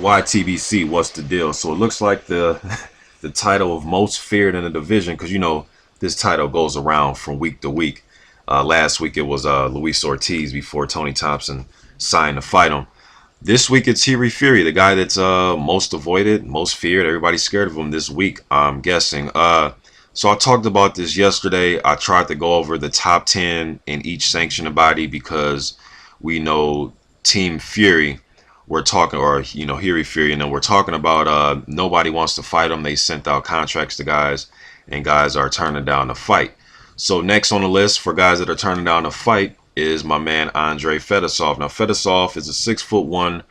YTBC, what's the deal? So it looks like the the title of most feared in the division, because you know this title goes around from week to week. Last week it was Luis Ortiz before Tony Thompson signed to fight him. This week it's Hughie Fury, the guy that's most avoided, most feared. Everybody's scared of him this week, I'm guessing. So I talked about this yesterday. I tried to go over the top 10 in each sanctioning body because we know Team Fury, we're talking, or you know, Hughie Fury, and then we're talking about nobody wants to fight him. They sent out contracts to guys, and guys are turning down the fight. So next on the list for guys that are turning down the fight is my man ANDREY FEDOSOV. Now FEDOSOV is a 6'1"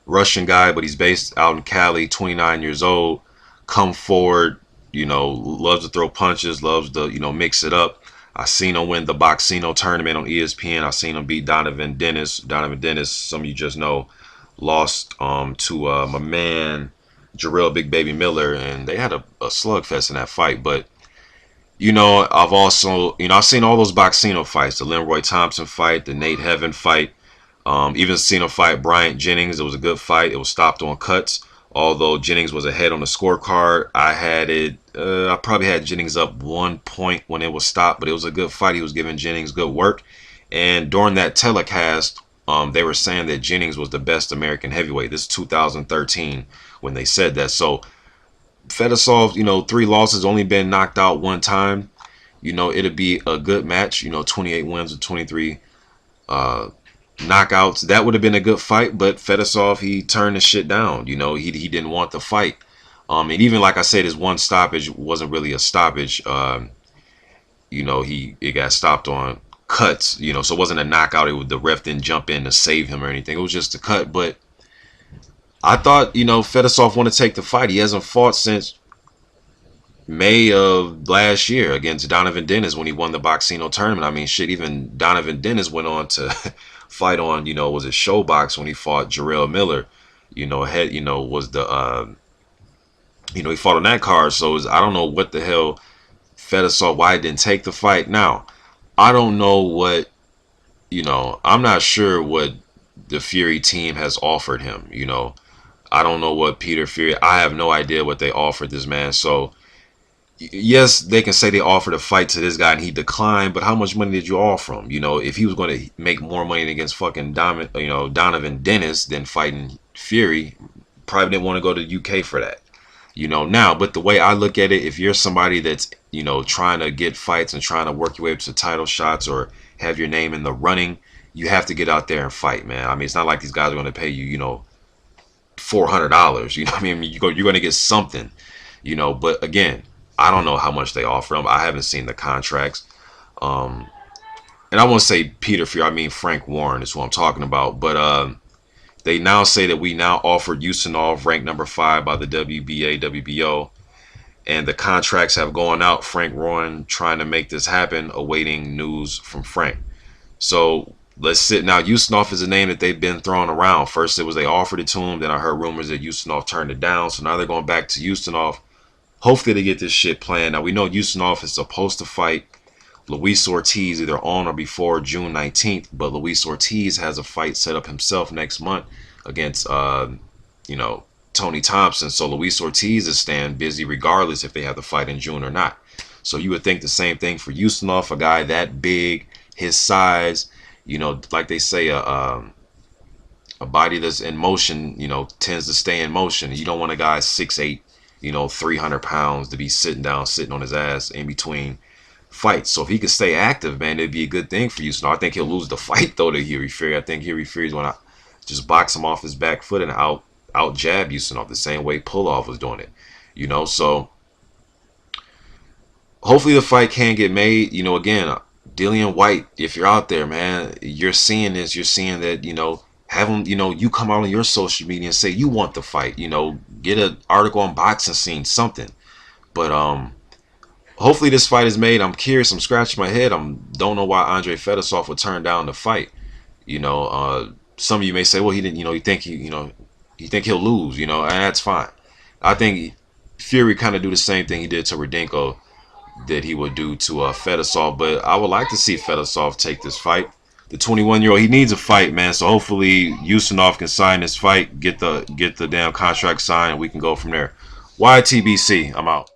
Russian guy, but he's based out in Cali, 29 years old. Come forward, you know, loves to throw punches, loves to, you know, mix it up. I seen him win the Boxino tournament on ESPN. I seen him beat Donovan Dennis. Donovan Dennis, some of you just know, lost to my man Jarrell Big Baby Miller, and they had a slugfest in that fight. But you know, I've also, you know, I've seen all those Boxino fights, the Leroy Thompson fight, the Nate Heaven fight, even seen him fight Bryant Jennings. It was a good fight. It was stopped on cuts. Although Jennings was ahead on the scorecard, I had it. I probably had Jennings up 1 point when it was stopped, but it was a good fight. He was giving Jennings good work, and during that telecast, they were saying that Jennings was the best American heavyweight. This is 2013 when they said that. So Fedosov, you know, 3 losses, only been knocked out 1 time. You know, it'd be a good match. You know, 28 wins with 23 knockouts. That would have been a good fight, but Fedosov, he turned the shit down. You know, he didn't want the fight. And even like I said, his 1 stoppage wasn't really a stoppage. You know, it got stopped on cuts. You know, so it wasn't a knockout. The ref didn't jump in to save him or anything. It was just a cut. But I thought, you know, Fedosov want to take the fight. He hasn't fought since May of last year against Donovan Dennis when he won the Boxino tournament. I mean, shit, even Donovan Dennis went on to fight on, you know, was it Showbox when he fought Jarrell Miller, you know, was the, you know, he fought on that card. So I don't know what the hell Fedosov, why he didn't take the fight. Now, I don't know what, you know, I'm not sure what the Fury team has offered him, you know. I don't know what Peter Fury, I have no idea what they offered this man. So yes, they can say they offered a fight to this guy and he declined, but how much money did you offer him? You know, if he was going to make more money against fucking Donovan Dennis than fighting Fury, probably didn't want to go to the UK for that. You know, now, but the way I look at it, if you're somebody that's, you know, trying to get fights and trying to work your way up to title shots or have your name in the running, you have to get out there and fight, man. I mean, it's not like these guys are going to pay you, you know, $400. You know what I mean? You're going to get something, you know. But again, I don't know how much they offer them. I haven't seen the contracts. And I won't say Peter Fury, I mean Frank Warren is who I'm talking about. But they now say that we now offered Ustinov ranked number 5 by the WBA, WBO. And the contracts have gone out. Frank Warren trying to make this happen, awaiting news from Frank. So let's sit. Now, Ustinov is a name that they've been throwing around. First, it was they offered it to him. Then I heard rumors that Ustinov turned it down. So now they're going back to Ustinov. Hopefully they get this shit planned. Now, we know Ustinov is supposed to fight Luis Ortiz either on or before June 19th. But Luis Ortiz has a fight set up himself next month against, you know, Tony Thompson. So Luis Ortiz is staying busy regardless if they have the fight in June or not. So you would think the same thing for Ustinov, a guy that big, his size. You know, like they say, a body that's in motion, you know, tends to stay in motion. You don't want a guy 6'8", you know, 300 pounds to be sitting down, sitting on his ass in between fights. So if he could stay active, man, it'd be a good thing for you. So I think he'll lose the fight, though, to Hughie Fury. I think Hughie Fury's going to just box him off his back foot and out jab Ustinov the same way Puloff was doing it. You know, so hopefully the fight can get made. You know, again, Dillian White, if you're out there, man, you're seeing this. You're seeing that, you know, have them, you know, you come out on your social media and say you want the fight. You know, get an article on Boxing Scene, something. But hopefully this fight is made. I'm curious. I'm scratching my head. Don't know why ANDREY FEDOSOV would turn down the fight. You know, some of you may say, well, he didn't. You know, you think he'll lose. You know, and that's fine. I think Fury kind of do the same thing he did to Rudenko that he would do to Fedosov, but I would like to see Fedosov take this fight. The 21-year-old, he needs a fight, man. So hopefully Ustinov can sign this fight, get the damn contract signed, and we can go from there. YTBC, I'm out.